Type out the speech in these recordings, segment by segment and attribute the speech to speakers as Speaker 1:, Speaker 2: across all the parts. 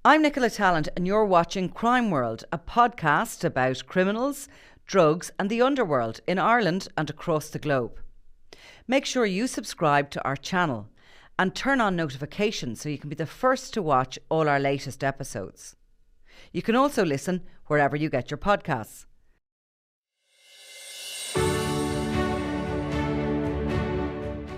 Speaker 1: I'm Nicola and you're watching Crime World, a podcast about criminals, drugs and the underworld in Ireland and across the globe. Make sure you subscribe to our channel and turn on notifications so you can be the first to watch all our latest episodes. You can also listen wherever you get your podcasts.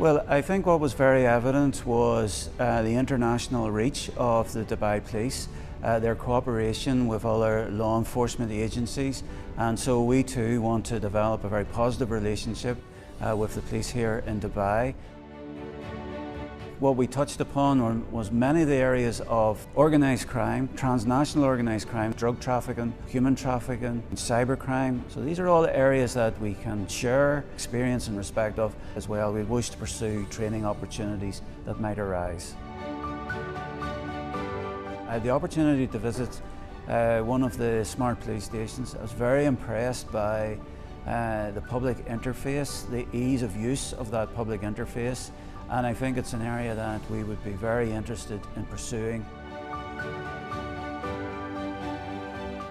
Speaker 2: Well, I think what was very evident was the international reach of the Dubai police, their cooperation with other law enforcement agencies, and so we too want to develop a very positive relationship with the police here in Dubai. What we touched upon was many of the areas of organised crime, transnational organised crime, drug trafficking, human trafficking, cybercrime. So these are all areas that we can share experience and respect of as well. We wish to pursue training opportunities that might arise. I had the opportunity to visit one of the smart police stations. I was very impressed by the public interface, the ease of use of that public interface. And I think it's an area that we would be very interested in pursuing.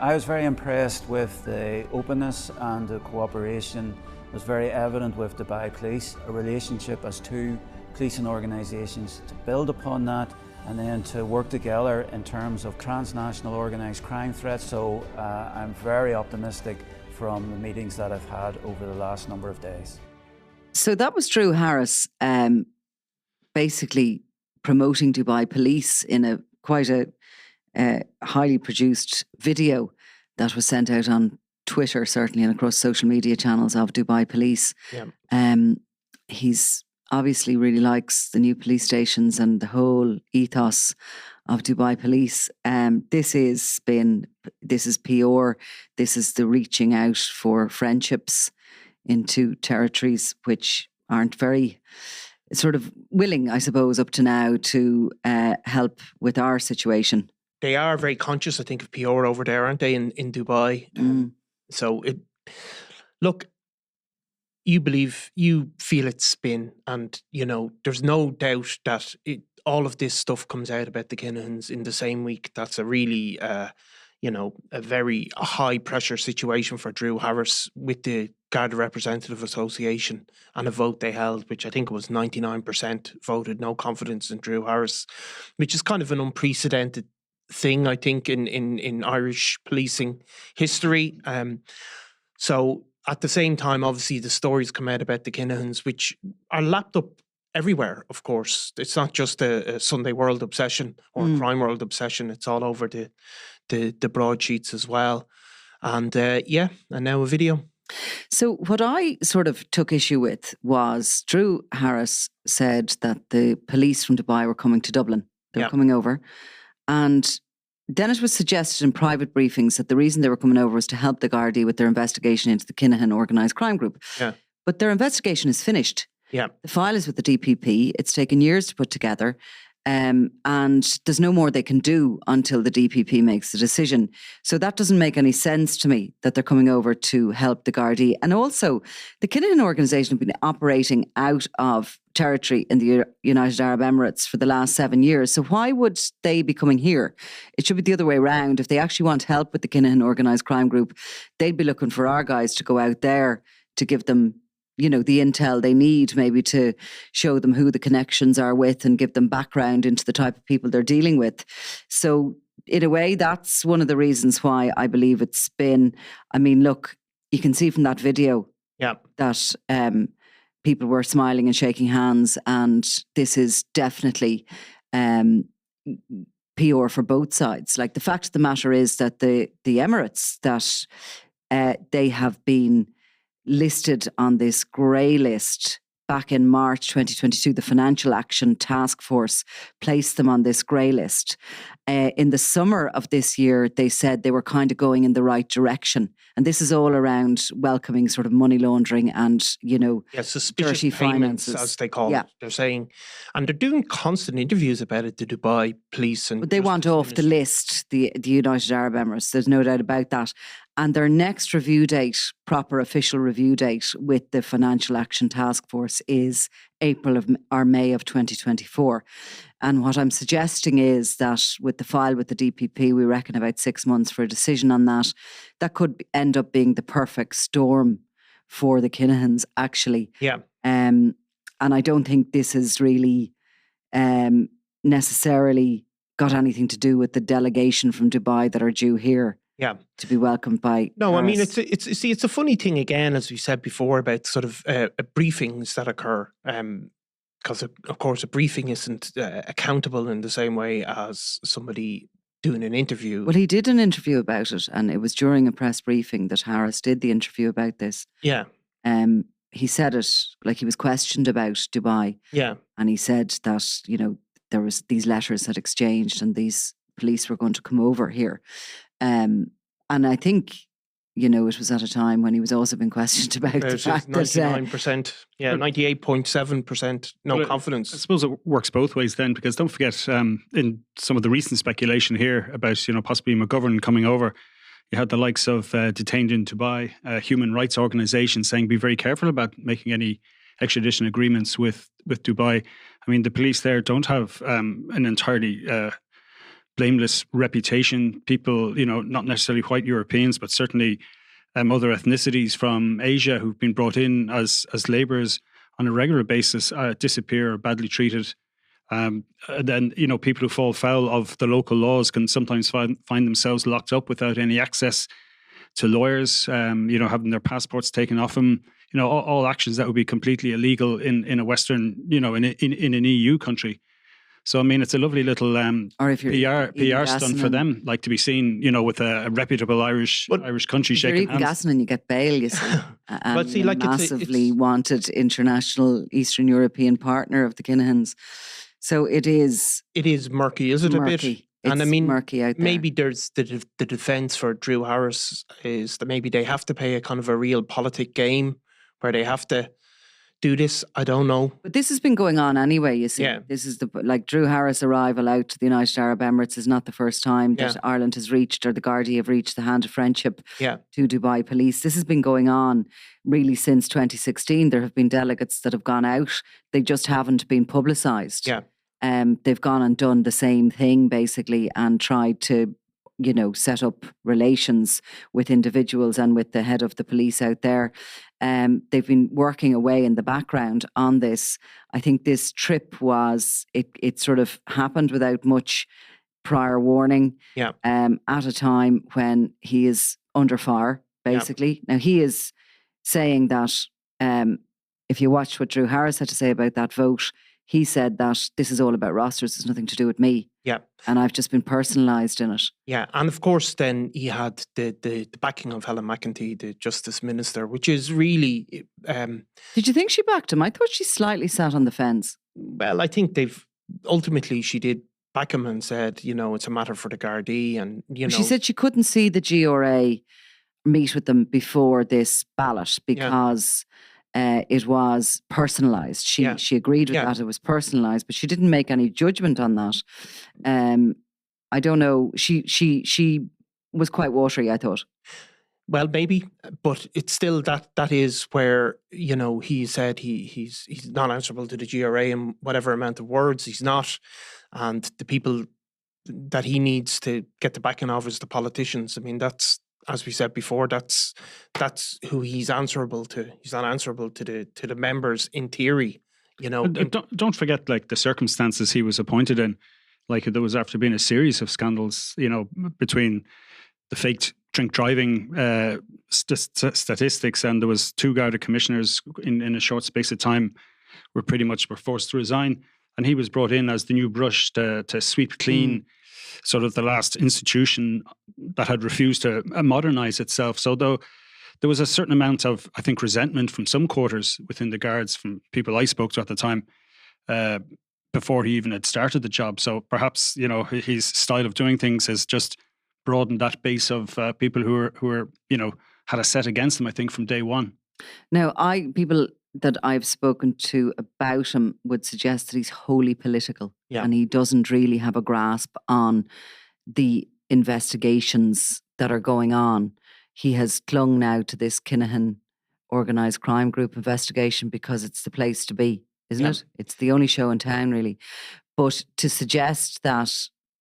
Speaker 2: I was very impressed with the openness and the cooperation that was very evident with Dubai Police, a relationship as two policing organisations to build upon that and then to work together in terms of transnational organised crime threats. So I'm very optimistic from the meetings that I've had over the last number of days.
Speaker 1: So that was Drew Harris, basically promoting Dubai Police in quite a highly produced video that was sent out on Twitter, certainly, and across social media channels of Dubai Police. Yeah. He's obviously really likes the new police stations and the whole ethos of Dubai Police. This is Peadar. This is the reaching out for friendships into territories which aren't very sort of willing, I suppose, up to now to help with our situation.
Speaker 3: They are very conscious, I think, of Peadar over there, aren't they, in Dubai? So, look, you feel it's spin, and, you know, there's no doubt that all of this stuff comes out about the Kinahans in the same week. That's a really, a very high pressure situation for Drew Harris with the Garda Representative Association and a vote they held, which I think was 99% voted no confidence in Drew Harris, which is kind of an unprecedented thing, I think, in Irish policing history. So at the same time, obviously, the stories come out about the Kinahans, which are lapped up everywhere, of course. It's not just a Sunday World obsession or a Crime World obsession. It's all over the broadsheets as well. And and now a video.
Speaker 1: So what I sort of took issue with was Drew Harris said that the police from Dubai were coming to Dublin. They were coming over. And then it was suggested in private briefings that the reason they were coming over was to help the Gardaí with their investigation into the Kinahan Organised Crime Group. Yeah. But their investigation is finished. Yeah. The file is with the DPP. It's taken years to put together. And there's no more they can do until the DPP makes the decision. So that doesn't make any sense to me that they're coming over to help the Gardaí. And also, the Kinahan organisation have been operating out of territory in the United Arab Emirates for the last 7 years. So why would they be coming here? It should be the other way around. If they actually want help with the Kinahan Organised Crime Group, they'd be looking for our guys to go out there to give them, you know, the intel they need, maybe to show them who the connections are with and give them background into the type of people they're dealing with. So in a way, that's one of the reasons why I believe it's been, I mean, look, you can see from that video that people were smiling and shaking hands, and this is definitely PR for both sides. Like, the fact of the matter is that the Emirates, that they have been listed on this grey list back in March 2022. The Financial Action Task Force placed them on this grey list. In the summer of this year, they said they were kind of going in the right direction. And this is all around welcoming sort of money laundering and, you know,
Speaker 3: suspicious
Speaker 1: dirty
Speaker 3: payments,
Speaker 1: finances,
Speaker 3: as they call it. They're saying, and they're doing constant interviews about it, the Dubai police. And
Speaker 1: but they want off the list, the United Arab Emirates. There's no doubt about that. And their next review date, proper official review date with the Financial Action Task Force is April or May of 2024. And what I'm suggesting is that with the file with the DPP, we reckon about 6 months for a decision on that. That could end up being the perfect storm for the Kinahans, actually.
Speaker 3: Yeah.
Speaker 1: And I don't think this has really necessarily got anything to do with the delegation from Dubai that are due here.
Speaker 3: Yeah.
Speaker 1: To be welcomed by
Speaker 3: No,
Speaker 1: Harris.
Speaker 3: I mean, it's a funny thing again, as we said before, about sort of briefings that occur. Because, of course, a briefing isn't accountable in the same way as somebody doing an interview.
Speaker 1: Well, he did an interview about it, and it was during a press briefing that Harris did the interview about this.
Speaker 3: Yeah.
Speaker 1: He said it, like he was questioned about Dubai.
Speaker 3: Yeah. And
Speaker 1: he said that, there was these letters had exchanged and these police were going to come over here. And I think, it was at a time when he was also being questioned about the fact
Speaker 3: 99%, 98.7% confidence.
Speaker 4: I suppose it works both ways then, because don't forget, in some of the recent speculation here about, possibly McGovern coming over, you had the likes of Detained in Dubai, human rights organisations saying be very careful about making any extradition agreements with Dubai. I mean, the police there don't have an entirely blameless reputation. People, not necessarily white Europeans, but certainly other ethnicities from Asia who've been brought in as labourers on a regular basis disappear or badly treated. And then, people who fall foul of the local laws can sometimes find themselves locked up without any access to lawyers, having their passports taken off them. All actions that would be completely illegal in a Western, in an EU country. So, I mean, it's a lovely little PR stunt for them, like to be seen, with a reputable Irish country shaking hands.
Speaker 1: Gassing and you get bail, you see.
Speaker 3: But see, like
Speaker 1: massively wanted international Eastern European partner of the Kinahans. So it is
Speaker 3: murky, is it
Speaker 1: murky.
Speaker 3: A bit?
Speaker 1: It's
Speaker 3: and I mean,
Speaker 1: murky out there.
Speaker 3: Maybe there's the defence for Drew Harris is that maybe they have to play a kind of a real politic game where they have to do this. I don't know.
Speaker 1: But this has been going on anyway, you see.
Speaker 3: Yeah.
Speaker 1: This is Drew Harris' arrival out to the United Arab Emirates is not the first time that Ireland has reached, or the Gardaí have reached, the hand of friendship to Dubai police. This has been going on really since 2016. There have been delegates that have gone out. They just haven't been publicised.
Speaker 3: Yeah.
Speaker 1: They've gone and done the same thing basically and tried to, set up relations with individuals and with the head of the police out there. They've been working away in the background on this. I think this trip it sort of happened without much prior warning.
Speaker 3: Yeah.
Speaker 1: At a time when he is under fire, basically. Yeah. Now, he is saying that if you watch what Drew Harris had to say about that vote, he said that this is all about rosters. It's nothing to do with me.
Speaker 3: Yeah.
Speaker 1: And I've just been personalised in it.
Speaker 3: Yeah. And of course, then he had the backing of Helen McEntee, the Justice Minister, which is really...
Speaker 1: Did you think she backed him? I thought she slightly sat on the fence.
Speaker 3: Well, I think ultimately she did back him and said, it's a matter for the Gardaí and,
Speaker 1: She said she couldn't see the GRA meet with them before this ballot because... it was personalised. She agreed with that. It was personalised, but she didn't make any judgment on that. I don't know. She was quite watery, I thought.
Speaker 3: Well, maybe, but it's still that is where he said he's not answerable to the GRA in whatever amount of words he's not, and the people that he needs to get the backing of is the politicians. I mean, that's. As we said before, that's who he's answerable to. He's not answerable to the members in theory,
Speaker 4: Don't forget, like, the circumstances he was appointed in. Like, there was after being a series of scandals, between the faked drink driving statistics, and there was 2 Garda commissioners in a short space of time were forced to resign, and he was brought in as the new brush to sweep clean. Sort of the last institution that had refused to modernise itself. So though there was a certain amount of, I think, resentment from some quarters within the Guards, from people I spoke to at the time, before he even had started the job. So perhaps, his style of doing things has just broadened that base of people who are had a set against him, I think, from day one.
Speaker 1: Now, people that I've spoken to about him would suggest that he's wholly political and he doesn't really have a grasp on the investigations that are going on. he has clung now to this Kinahan Organised Crime Group investigation because it's the place to be, isn't it? It's the only show in town, really. But to suggest that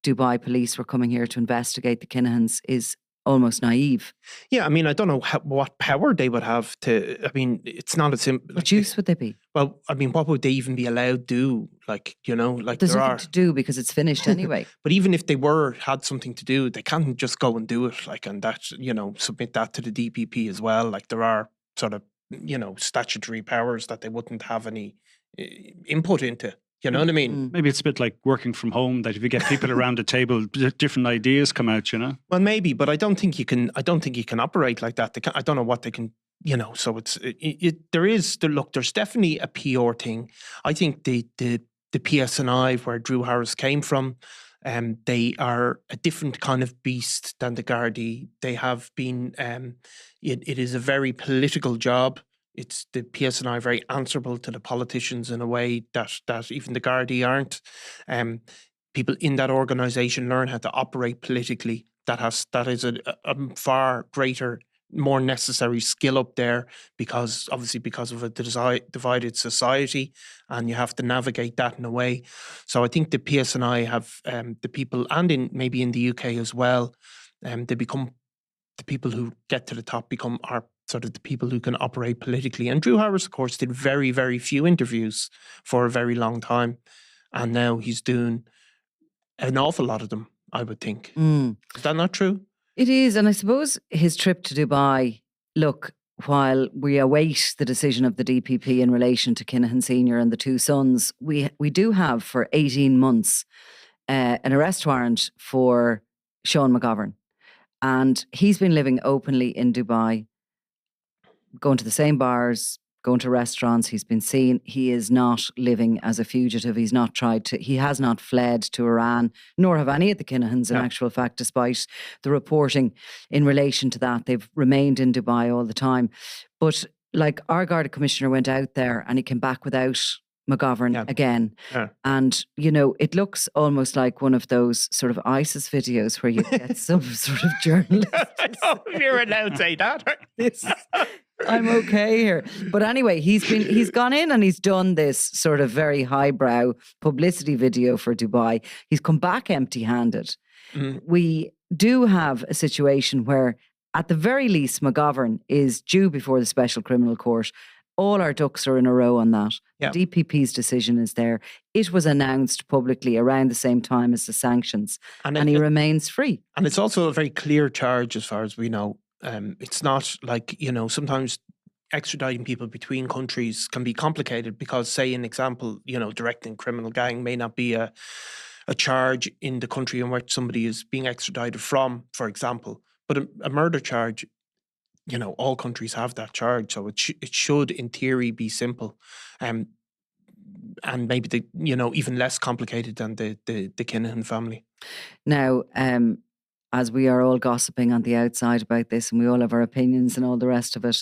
Speaker 1: Dubai police were coming here to investigate the Kinahans is almost naive.
Speaker 3: Yeah, I mean, I don't know what power they would have to. I mean, it's not a simple.
Speaker 1: What use would they be?
Speaker 3: Well, I mean, what would they even be allowed to do? Like, you know, like
Speaker 1: there's
Speaker 3: there
Speaker 1: nothing
Speaker 3: are
Speaker 1: to do because it's finished anyway.
Speaker 3: But even if they had something to do, they can't just go and do it. Like, and that, you know, submit that to the DPP as well. Like, there are sort of, you know, statutory powers that they wouldn't have any input into. You know what I mean?
Speaker 4: Maybe it's a bit like working from home, that if you get people around a table, different ideas come out, you know?
Speaker 3: Well, maybe, but I don't think you can operate like that. I don't know what they can, you know, so there's definitely a PR thing. I think the PSNI, where Drew Harris came from, they are a different kind of beast than the Gardaí. They have been, it is a very political job. It's the PSNI very answerable to the politicians in a way that even the Gardaí aren't. People in that organisation learn how to operate politically. That is a far greater, more necessary skill up there because of a divided society, and you have to navigate that in a way. So I think the PSNI have the people, and maybe in the UK as well, they become the people who get to the top are sort of the people who can operate politically. And Drew Harris, of course, did very, very few interviews for a very long time. And now he's doing an awful lot of them, I would think. Is that not true?
Speaker 1: It is. And I suppose his trip to Dubai, look, while we await the decision of the DPP in relation to Kinahan Sr. and the two sons, we do have for 18 months an arrest warrant for Sean McGovern. And he's been living openly in Dubai, going to the same bars, going to restaurants. He's been seen. He is not living as a fugitive. He has not fled to Iran, nor have any of the Kinahans in actual fact, despite the reporting in relation to that. They've remained in Dubai all the time. But like, our Garda Commissioner went out there and he came back without McGovern again. Yeah. And, you know, it looks almost like one of those sort of ISIS videos where you get some sort of journalist.
Speaker 3: I know you're allowed to say that.
Speaker 1: I'm okay here. But anyway, he's gone in and he's done this sort of very highbrow publicity video for Dubai. He's come back empty-handed. We do have a situation where, at the very least, McGovern is due before the Special Criminal Court. All our ducks are in a row on that. Yeah. The DPP's decision is there. It was announced publicly around the same time as the sanctions, and he remains free. And
Speaker 3: it's also a very clear charge as far as we know. It's not like, you know, sometimes extraditing people between countries can be complicated because, say, an example, you know, directing criminal gang may not be a charge in the country in which somebody is being extradited from, for example. But a murder charge, you know, all countries have that charge, so it should, in theory, be simple, and maybe even less complicated than the Kinahan family.
Speaker 1: Now, as we are all gossiping on the outside about this, and we all have our opinions and all the rest of it,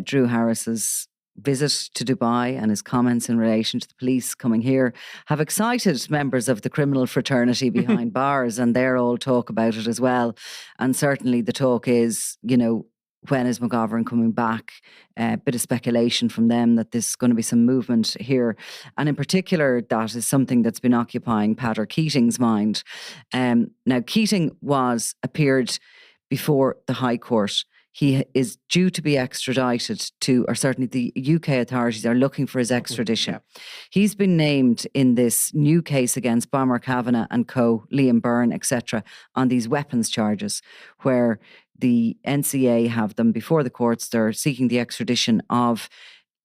Speaker 1: Drew Harris's visit to Dubai and his comments in relation to the police coming here have excited members of the criminal fraternity behind bars, and they're all talk about it as well. And certainly the talk is, you know, when is McGovern coming back? A bit of speculation from them that there's going to be some movement here. And in particular, that is something that's been occupying Peadar Keating's mind. Now, Keating appeared before the High Court. He is due to be extradited to, or certainly the UK authorities are looking for his extradition. Yeah. He's been named in this new case against Bomber Kavanagh and co, Liam Byrne, etc., on these weapons charges, where the NCA have them before the courts. They're seeking the extradition of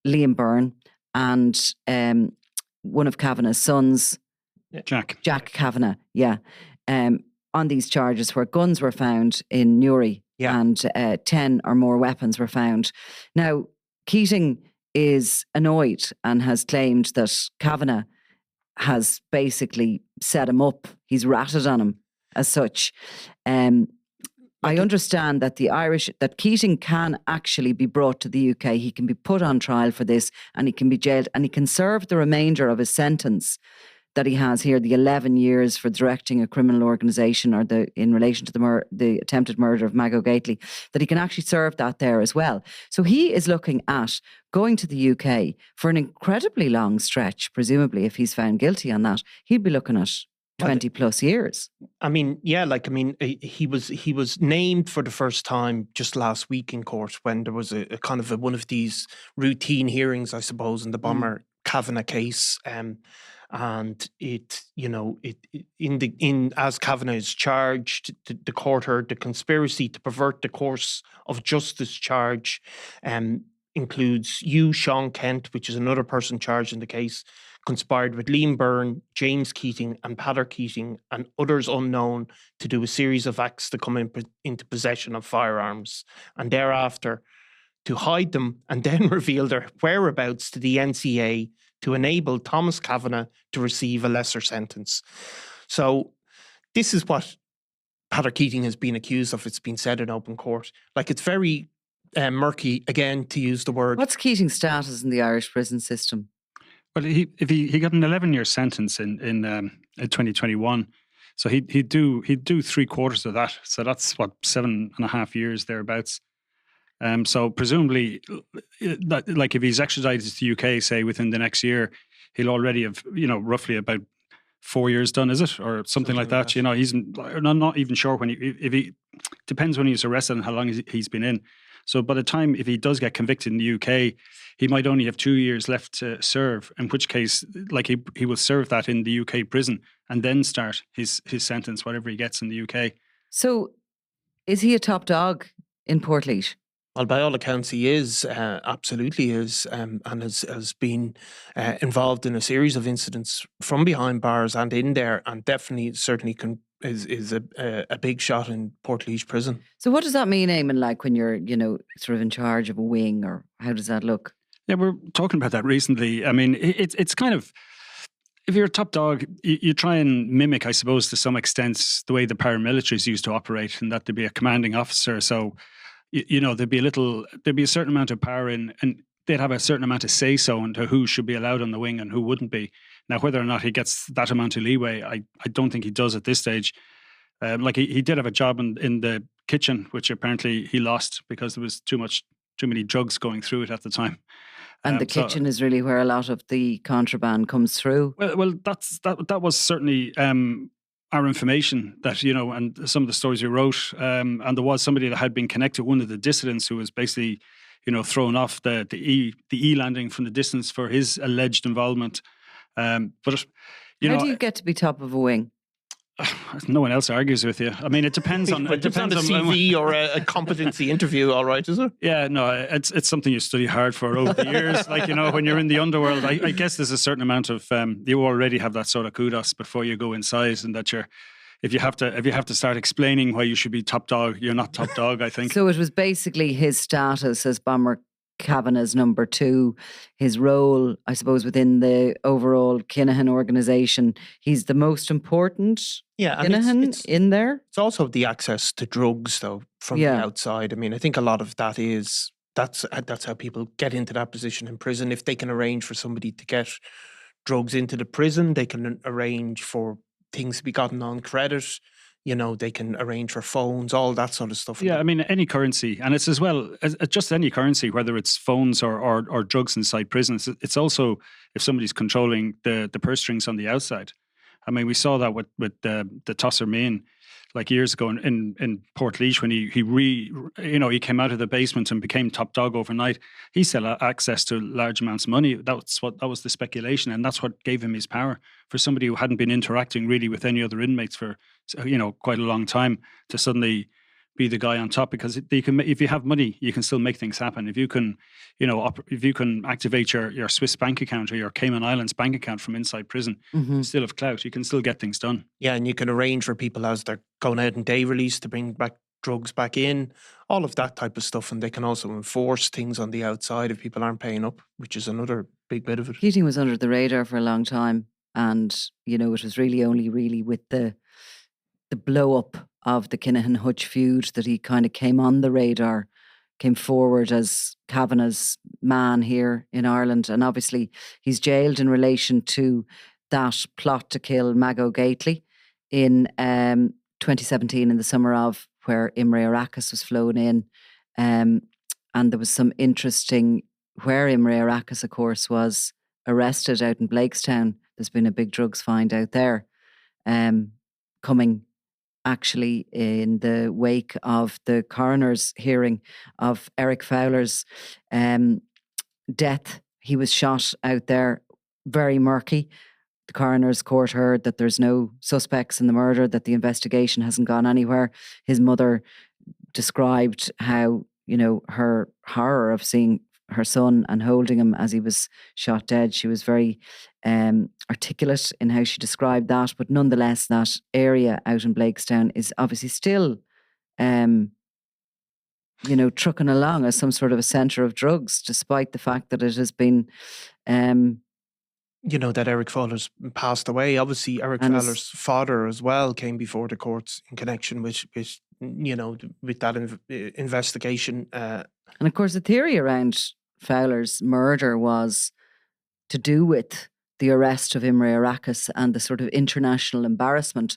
Speaker 1: Liam Byrne and one of Kavanagh's sons,
Speaker 4: Jack
Speaker 1: Kavanagh, on these charges where guns were found in Newry. Yeah. And 10 or more weapons were found. Now, Keating is annoyed and has claimed that Kavanagh has basically set him up. He's ratted on him as such. I understand that that Keating can actually be brought to the UK. He can be put on trial for this and he can be jailed and he can serve the remainder of his sentence that he has here, the 11 years for directing a criminal organisation, or in relation to the attempted murder of Mago Gately, that he can actually serve that there as well. So he is looking at going to the UK for an incredibly long stretch. Presumably, if he's found guilty on that, he'd be looking at 20 plus years.
Speaker 3: I mean, he was named for the first time just last week in court when there was a kind of one of these routine hearings, I suppose, in the Bomber Kavanagh case. And as Kavanagh is charged, the court heard the conspiracy to pervert the course of justice charge includes Sean Kent, which is another person charged in the case, conspired with Liam Byrne, James Keating and Peadar Keating and others unknown to do a series of acts to come into possession of firearms and thereafter to hide them and then reveal their whereabouts to the NCA to enable Thomas Kavanagh to receive a lesser sentence. So this is what Peadar Keating has been accused of. It's been said in open court. Like, it's very murky, again, to use the word.
Speaker 1: What's Keating's status in the Irish prison system?
Speaker 4: Well, he got an 11-year sentence in 2021, so he'd do 3/4 of that. So that's what, 7.5 years thereabouts. So presumably, if he's extradited to the UK, say within the next year, he'll already have roughly about 4 years done, is it, or something like that? He's not even sure when if he depends when he was arrested and how long he's been in. So by the time, if he does get convicted in the UK, he might only have 2 years left to serve, in which case, he will serve that in the UK prison and then start his sentence, whatever he gets in the UK.
Speaker 1: So is he a top dog in Portlaoise?
Speaker 3: Well, by all accounts, he is, absolutely is, and has been involved in a series of incidents from behind bars and in there, and certainly is a big shot in Portlaoise prison.
Speaker 1: So what does that mean, Eamon, like when you're, sort of in charge of a wing, or how does that look?
Speaker 4: Yeah, we're talking about that recently. I mean, it's kind of, if you're a top dog, you try and mimic, I suppose, to some extent, the way the paramilitaries used to operate, and that there'd be a commanding officer. So, there'd be a certain amount of power in, and they'd have a certain amount of say-so into who should be allowed on the wing and who wouldn't be. Now, whether or not he gets that amount of leeway, I don't think he does at this stage. He did have a job in the kitchen, which apparently he lost because there was too many drugs going through it at the time.
Speaker 1: And the kitchen is really where a lot of the contraband comes through.
Speaker 4: Well, that was certainly our information, that, and some of the stories we wrote. And there was somebody that had been connected, one of the dissidents, who was basically, thrown off the E landing from the distance for his alleged involvement. But
Speaker 1: how do you get to be top of a wing?
Speaker 4: No one else argues with you. I mean, it depends on
Speaker 3: it depends on a CV or a competency interview, all right, is it?
Speaker 4: Yeah, no, it's something you study hard for over the years. When you're in the underworld, I guess there's a certain amount of you already have that sort of kudos before you go inside, and that if you have to start explaining why you should be top dog, you're not top dog, I think.
Speaker 1: So it was basically his status as Bomber Kavanagh's number 2, his role, I suppose, within the overall Kinahan organisation. He's the most important Kinahan in there.
Speaker 3: It's also the access to drugs, though, from the outside. I mean, I think a lot of that that's how people get into that position in prison. If they can arrange for somebody to get drugs into the prison, they can arrange for things to be gotten on credit. They can arrange for phones, all that sort of stuff.
Speaker 4: Yeah, I mean, any currency. And it's as well as just any currency, whether it's phones or drugs inside prisons. It's also if somebody's controlling the purse strings on the outside. I mean, we saw that with the Tosser Main, years ago in Portlaoise, when he came out of the basement and became top dog overnight. He still had access to large amounts of money. That was the speculation, and that's what gave him his power. For somebody who hadn't been interacting really with any other inmates for quite a long time, to suddenly be the guy on top, because if you have money, you can still make things happen. If you can, activate your Swiss bank account or your Cayman Islands bank account from inside prison, you still have clout. You can still get things done.
Speaker 3: Yeah, and you can arrange for people as they're going out in day release to bring back drugs back in, all of that type of stuff. And they can also enforce things on the outside if people aren't paying up, which is another big bit of it.
Speaker 1: Keating was under the radar for a long time, and it was really only with the blow up of the Kinahan Hutch feud that he kind of came on the radar, came forward as Kavanagh's man here in Ireland. And obviously he's jailed in relation to that plot to kill Mago Gately in 2017, in the summer of, where Imre Arakas was flown in. And there was some interesting, where Imre Arakas, of course, was arrested out in Blakestown. There's been a big drugs find out there, coming actually in the wake of the coroner's hearing of Eric Fowler's death. He was shot out there, very murky. The coroner's court heard that there's no suspects in the murder, that the investigation hasn't gone anywhere. His mother described how, her horror of seeing her son and holding him as he was shot dead. She was very articulate in how she described that. But nonetheless, that area out in Blakestown is obviously still, trucking along as some sort of a centre of drugs, despite the fact that it has been...
Speaker 3: that Eric Fowler's passed away. Obviously, Eric Fowler's father as well came before the courts in connection with that investigation.
Speaker 1: And of course, the theory around Fowler's murder was to do with the arrest of Imre Arakas and the sort of international embarrassment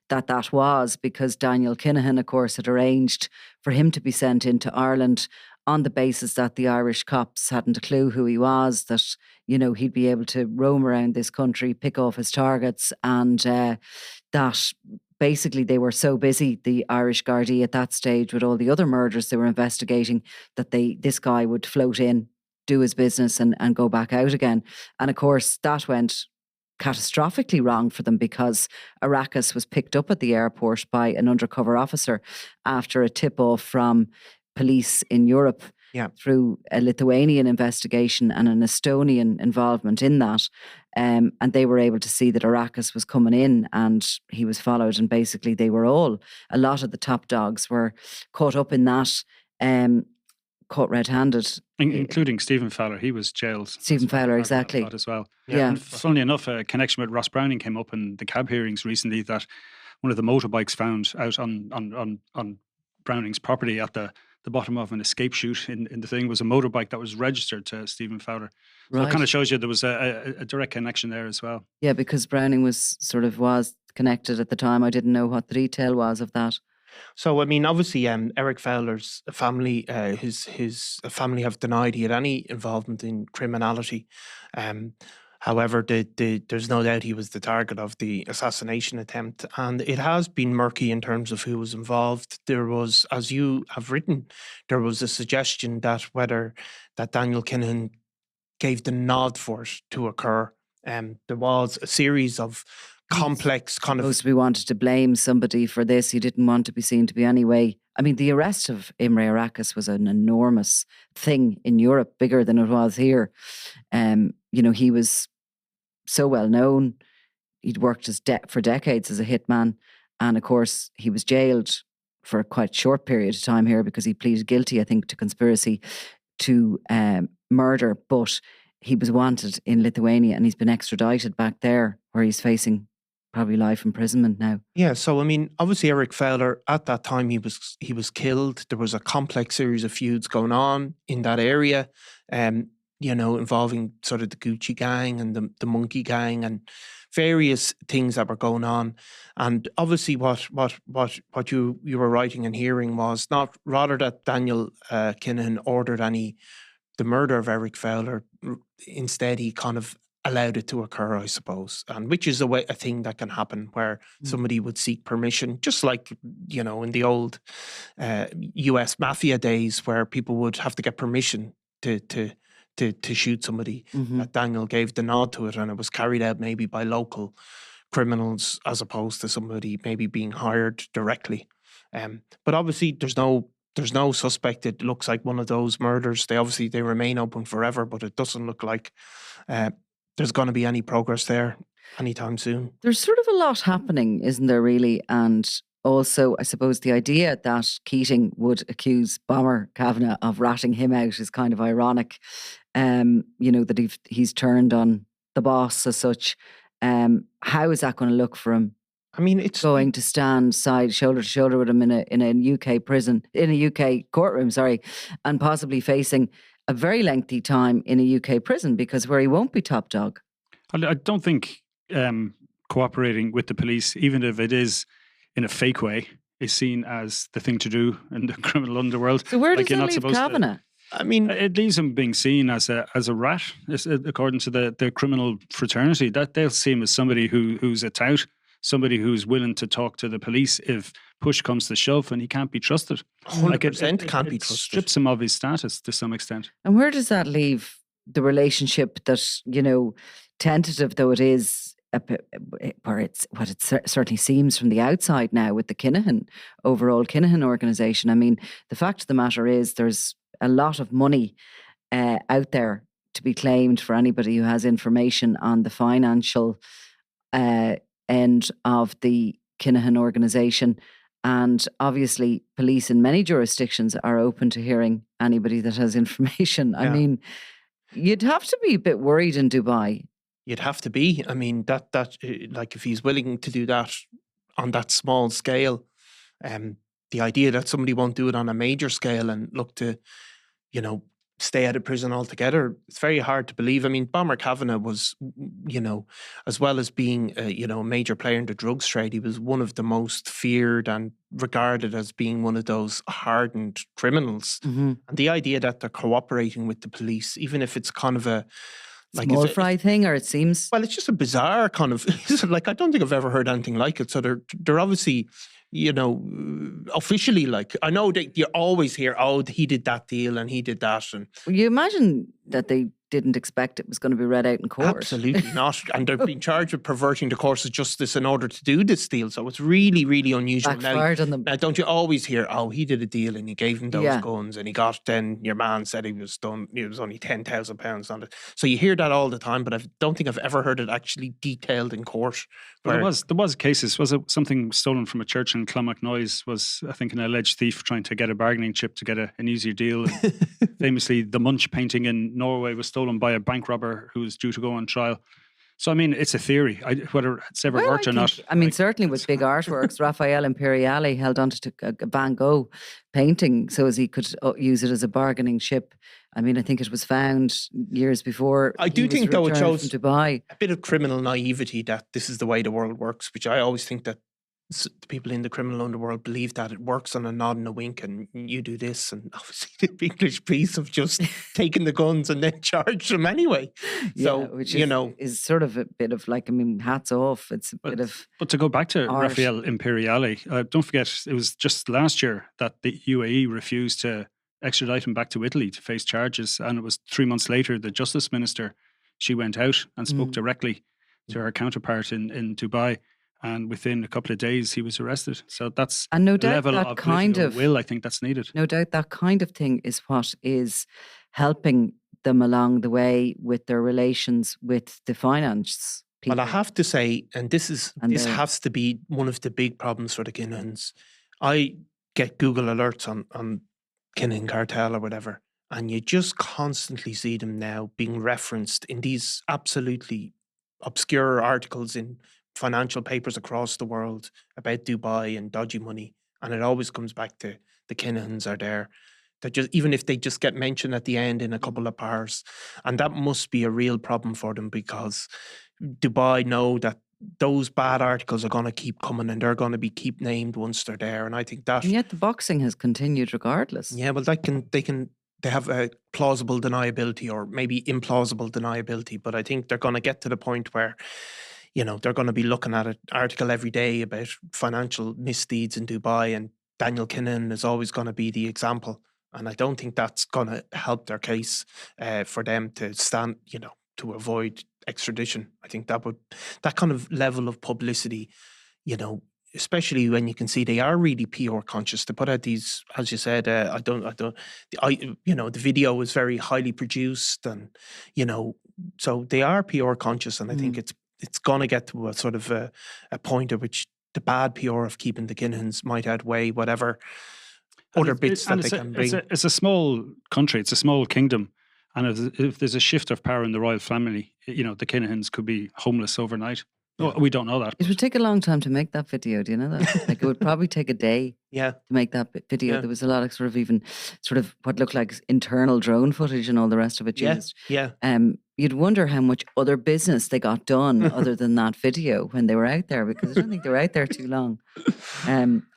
Speaker 1: that was, because Daniel Kinahan, of course, had arranged for him to be sent into Ireland on the basis that the Irish cops hadn't a clue who he was, that, he'd be able to roam around this country, pick off his targets, and that basically they were so busy, the Irish Gardaí at that stage, with all the other murders they were investigating, that this guy would float in, do his business and go back out again. And of course, that went catastrophically wrong for them, because Arakas was picked up at the airport by an undercover officer after a tip-off from police in Europe, through a Lithuanian investigation and an Estonian involvement in that. And they were able to see that Arakas was coming in, and he was followed. And basically a lot of the top dogs were caught up in that, caught red-handed.
Speaker 4: Including Stephen Fowler. He was jailed.
Speaker 1: Stephen Fowler, exactly.
Speaker 4: As well.
Speaker 1: Yeah.
Speaker 4: And funnily enough, a connection with Ross Browning came up in the cab hearings recently, that one of the motorbikes found out on Browning's property at the bottom of an escape chute in the thing was a motorbike that was registered to Stephen Fowler. So it kind of shows you there was a direct connection there as well. Yeah,
Speaker 1: because Browning was connected at the time. I didn't know what the detail was of that.
Speaker 3: So, I mean, obviously, Eric Fowler's family, his family have denied he had any involvement in criminality. However, there's no doubt he was the target of the assassination attempt, and it has been murky in terms of who was involved. There was, as you have written, there was a suggestion that Daniel Kinahan gave the nod for it to occur. There was a series of complex
Speaker 1: we wanted to blame somebody for this. He didn't want to be seen to be anyway. I mean, the arrest of Imre Arakas was an enormous thing in Europe, bigger than it was here. He was so well known. He'd worked for decades as a hitman, and of course he was jailed for a quite short period of time here because he pleaded guilty, I think, to conspiracy to murder. But he was wanted in Lithuania, and he's been extradited back there, where he's facing probably life imprisonment now. Yeah,
Speaker 3: so I mean, obviously Eric Fowler, at that time he was killed. There was a complex series of feuds going on in that area, involving sort of the Gucci gang and the Monkey gang and various things that were going on. And obviously what you were writing and hearing was not rather that Daniel Kinahan ordered the murder of Eric Fowler. Instead, he kind of allowed it to occur, I suppose, and which is a thing that can happen, where somebody would seek permission, just like, in the old US mafia days, where people would have to get permission to shoot somebody. That Daniel gave the nod to it, and it was carried out maybe by local criminals as opposed to somebody maybe being hired directly. But obviously there's no suspect. It looks like one of those murders. They remain open forever, but it doesn't look like there's going to be any progress there anytime soon.
Speaker 1: There's sort of a lot happening, isn't there, really? And also, I suppose the idea that Keating would accuse Bomber Kavanagh of ratting him out is kind of ironic. That he's turned on the boss as such. How is that going to look for him?
Speaker 3: I mean, it's
Speaker 1: going to stand shoulder to shoulder with him in a UK prison, in a UK courtroom, and possibly facing a very lengthy time in a UK prison, because where he won't be top dog.
Speaker 4: I don't think cooperating with the police, even if it is in a fake way, is seen as the thing to do in the criminal underworld.
Speaker 1: So where does that leave Kavanagh?
Speaker 3: I mean,
Speaker 4: it leaves him being seen as a rat, according to the criminal fraternity. That they'll see him as somebody who's a tout, somebody who's willing to talk to the police if push comes to shove, and he can't be trusted.
Speaker 3: 100% can't be trusted.
Speaker 4: Strips him of his status to some extent.
Speaker 1: And where does that leave the relationship that, tentative though it is, where it certainly seems from the outside now with the Kinahan organisation? I mean, the fact of the matter is there's a lot of money out there to be claimed for anybody who has information on the financial end of the Kinahan organisation. And obviously, police in many jurisdictions are open to hearing anybody that has information. Yeah. I mean, you'd have to be a bit worried in Dubai.
Speaker 3: You'd have to be. I mean, that like if he's willing to do that on that small scale, the idea that somebody won't do it on a major scale and look to, stay out of prison altogether, it's very hard to believe. I mean, Bomber Kavanagh was, as well as being, a major player in the drugs trade, he was one of the most feared and regarded as being one of those hardened criminals. Mm-hmm. And the idea that they're cooperating with the police, even if it's kind of a
Speaker 1: small fry thing, or it seems...
Speaker 3: Well, it's just a bizarre kind of... I don't think I've ever heard anything like it. So they're obviously... officially, I know that you always hear, he did that deal and he did that. And
Speaker 1: you imagine that they didn't expect it was going to be read out in court.
Speaker 3: Absolutely not. And they're being charged with perverting the course of justice in order to do this deal. So it's really, really unusual.
Speaker 1: Backfired on them.
Speaker 3: Now, don't you always hear, he did a deal and he gave him those guns and he got, then your man said it was only £10,000 on it. So you hear that all the time, but I don't think I've ever heard it actually detailed in court.
Speaker 4: Well, there was cases. Was it something stolen from a church in Clonmacnoise? Was, I think, an alleged thief trying to get a bargaining chip to get an easier deal. Famously, the Munch painting in Norway was stolen by a bank robber who was due to go on trial. So, I mean, it's a theory. Whether it's ever worked or not.
Speaker 1: I mean, certainly with big artworks, Raphael Imperiale held on to a Van Gogh painting so as he could use it as a bargaining chip. I mean, I think it was found years before.
Speaker 3: I do think, though, it shows
Speaker 1: Dubai.
Speaker 3: A bit of criminal naivety that this is the way the world works, which I always think that the people in the criminal underworld believe that it works on a nod and a wink and you do this, and obviously the English police have just taken the guns and then charged them anyway. So,
Speaker 1: which is sort of a bit of hats off. It's a bit of...
Speaker 4: But to go back to
Speaker 1: art.
Speaker 4: Raphael Imperiale, don't forget, it was just last year that the UAE refused to extradite him back to Italy to face charges, and it was 3 months later the Justice Minister, she went out and spoke directly to her counterpart in Dubai. And within a couple of days, he was arrested. So that's
Speaker 1: and no doubt
Speaker 4: level
Speaker 1: that
Speaker 4: of
Speaker 1: kind of
Speaker 4: will. I think that's needed.
Speaker 1: No doubt that kind of thing is what is helping them along the way with their relations with the finance people.
Speaker 3: Well, I have to say, and this has to be one of the big problems for the Kinahans. I get Google alerts on Kinahan cartel or whatever, and you just constantly see them now being referenced in these absolutely obscure articles in financial papers across the world about Dubai and dodgy money, and it always comes back to the Kinahans are there. That just, even if they just get mentioned at the end in a couple of bars, and that must be a real problem for them because Dubai know that those bad articles are going to keep coming and they're going to be keep named once they're there. And I think that,
Speaker 1: and yet the boxing has continued regardless.
Speaker 3: Yeah, well, they have a plausible deniability or maybe implausible deniability, but I think they're going to get to the point where they're going to be looking at an article every day about financial misdeeds in Dubai, and Daniel Kinahan is always going to be the example. And I don't think that's going to help their case for them to stand, to avoid extradition. I think that kind of level of publicity, especially when you can see they are really PR conscious. To put out these, as you said, the video was very highly produced, and so they are PR conscious, and I think it's going to get to a sort of a point at which the bad PR of keeping the Kinahans might outweigh whatever other bits that they can bring.
Speaker 4: It's a small country, it's a small kingdom, and if there's a shift of power in the royal family, the Kinahans could be homeless overnight. Yeah. We don't know that.
Speaker 1: It would take a long time to make that video. Do you know that? It would probably take a day to make that video. Yeah. There was a lot of even what looked like internal drone footage and all the rest of it used.
Speaker 3: Yeah.
Speaker 1: you'd wonder how much other business they got done other than that video when they were out there, because I don't think they were out there too long.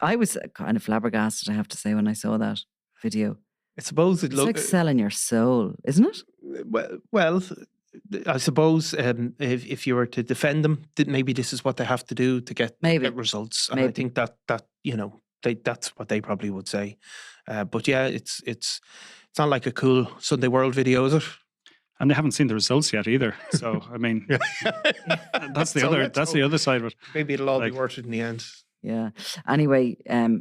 Speaker 1: I was kind of flabbergasted, I have to say, when I saw that video.
Speaker 3: I suppose
Speaker 1: It's like selling your soul, isn't it?
Speaker 3: Well, I suppose if you were to defend them, maybe this is what they have to do to get results. And I think that that's what they probably would say. But yeah, it's not like a cool Sunday World video, is it?
Speaker 4: And they haven't seen the results yet either. So I mean, that's the other side of it.
Speaker 3: Maybe it'll all be worth it in the end.
Speaker 1: Yeah. Anyway,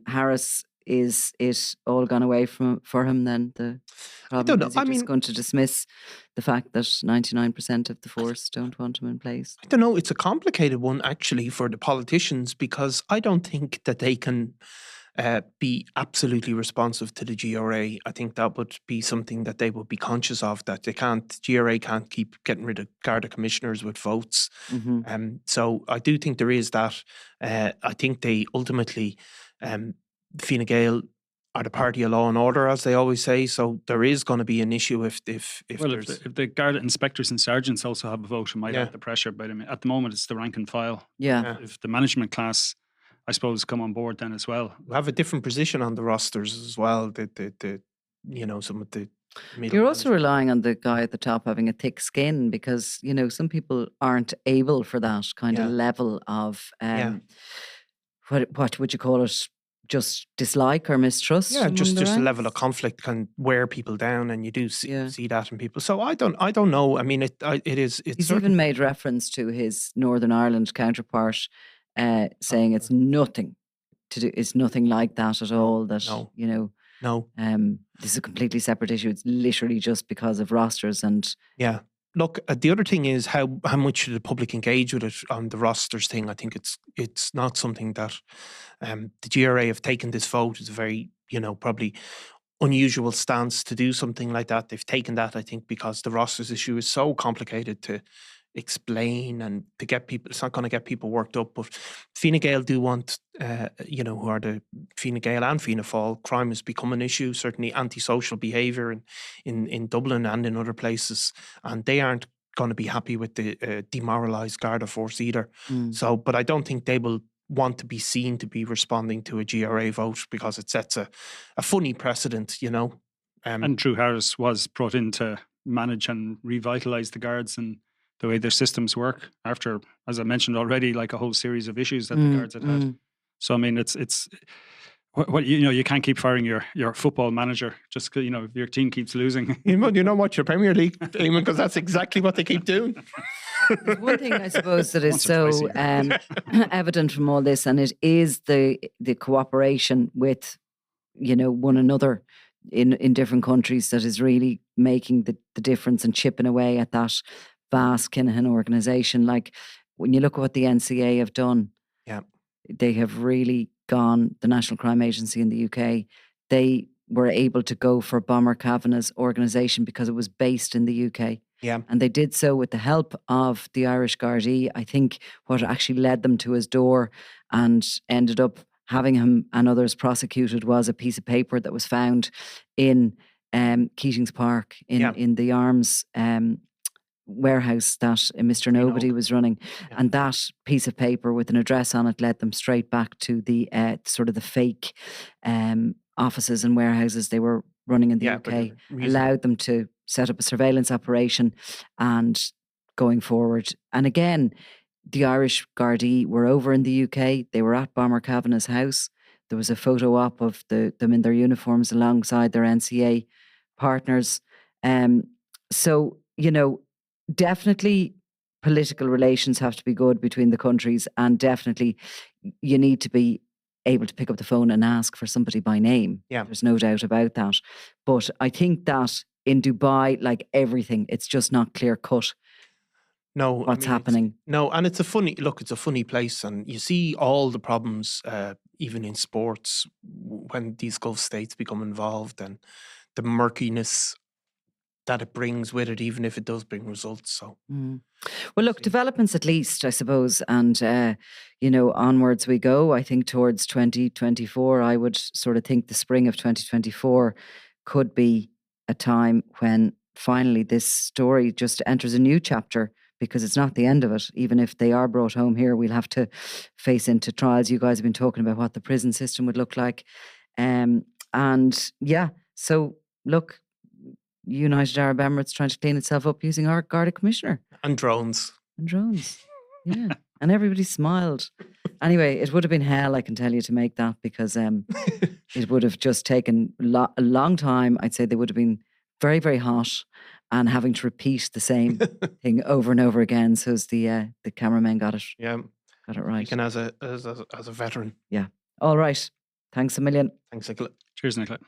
Speaker 1: Harris, is it all gone away for him then? The problem is he's going to dismiss the fact that 99% of the force don't want him in place.
Speaker 3: I don't know. It's a complicated one actually for the politicians, because I don't think that they can be absolutely responsive to the GRA. I think that would be something that they would be conscious of, that GRA can't keep getting rid of Garda commissioners with votes. So I do think there is that. I think they ultimately, Fine Gael are the party of law and order, as they always say. So there is going to be an issue if
Speaker 4: the Garda inspectors and sergeants also have a vote, it might have the pressure. But I mean, at the moment, it's the rank and file.
Speaker 1: Yeah.
Speaker 4: If the management class, I suppose, come on board then as well.
Speaker 3: We have a different position on the rosters as well. Some of the.
Speaker 1: You're also relying on the guy at the top having a thick skin, because some people aren't able for that kind of level of what would you call it? Just dislike or mistrust.
Speaker 3: Yeah, just a level of conflict can wear people down, and you do see that in people. So I don't know. I mean, it is.
Speaker 1: He's even made reference to his Northern Ireland counterpart, saying it's nothing to do. It's nothing like that at all. That
Speaker 3: No.
Speaker 1: This is a completely separate issue. It's literally just because of rosters and.
Speaker 3: Yeah. Look, the other thing is how much should the public engage with it on the rosters thing. I think it's not something that the GRA have taken this vote. It's a very, probably unusual stance to do something like that. They've taken that, I think, because the rosters issue is so complicated to explain and to get people. It's not going to get people worked up. But Fine Gael do want, who are the Fine Gael and Fianna Fáil, crime has become an issue. Certainly, antisocial behaviour in Dublin and in other places, and they aren't going to be happy with the demoralised Garda force either. So, but I don't think they will want to be seen to be responding to a GRA vote, because it sets a funny precedent,
Speaker 4: And Drew Harris was brought in to manage and revitalise the Guards and the way their systems work after, as I mentioned already, like a whole series of issues that the Guards had. So I mean, it's you can't keep firing your football manager just if your team keeps losing.
Speaker 3: You know what, your Premier League, Eamon, because that's exactly what they keep doing.
Speaker 1: There's one thing I suppose that is so evident from all this, and it is the cooperation with one another in different countries that is really making the difference and chipping away at that vast Kinahan organisation. Like when you look at what the NCA have done, they have really gone, the National Crime Agency in the UK, they were able to go for Bomber Kavanagh's organisation because it was based in the UK.
Speaker 3: Yeah.
Speaker 1: And they did so with the help of the Irish Gardaí. I think what actually led them to his door and ended up having him and others prosecuted was a piece of paper that was found in Keating's Park in the arms warehouse that Mr. Nobody was running. And that piece of paper with an address on it led them straight back to the sort of the fake offices and warehouses they were running in the UK, allowed them to set up a surveillance operation and going forward. And again, the Irish Gardaí were over in the UK. They were at Bomber Kavanagh's house. There was a photo op of them in their uniforms alongside their NCA partners. So, definitely political relations have to be good between the countries, and definitely you need to be able to pick up the phone and ask for somebody by name.
Speaker 3: Yeah.
Speaker 1: There's no doubt about that. But I think that in Dubai, like everything, it's just not clear cut.
Speaker 3: No,
Speaker 1: what's happening.
Speaker 3: And it's a funny place, and you see all the problems, even in sports, when these Gulf states become involved, and the murkiness that it brings with it, even if it does bring results. So,
Speaker 1: well, look, developments at least, I suppose, and onwards we go. I think towards 2024, I would sort of think the spring of 2024 could be a time when finally this story just enters a new chapter, because it's not the end of it. Even if they are brought home here, we'll have to face into trials. You guys have been talking about what the prison system would look like. And yeah, so look, United Arab Emirates trying to clean itself up using our Garda Commissioner.
Speaker 3: And drones.
Speaker 1: Yeah. And everybody smiled. Anyway, it would have been hell, I can tell you, to make that, because it would have just taken a long time. I'd say they would have been very, very hot and having to repeat the same thing over and over again. So as the cameraman got it.
Speaker 3: Yeah.
Speaker 1: Got it right.
Speaker 3: Speaking as a veteran.
Speaker 1: Yeah. All right. Thanks a million.
Speaker 3: Thanks, Nicola.
Speaker 4: Cheers, Nicola.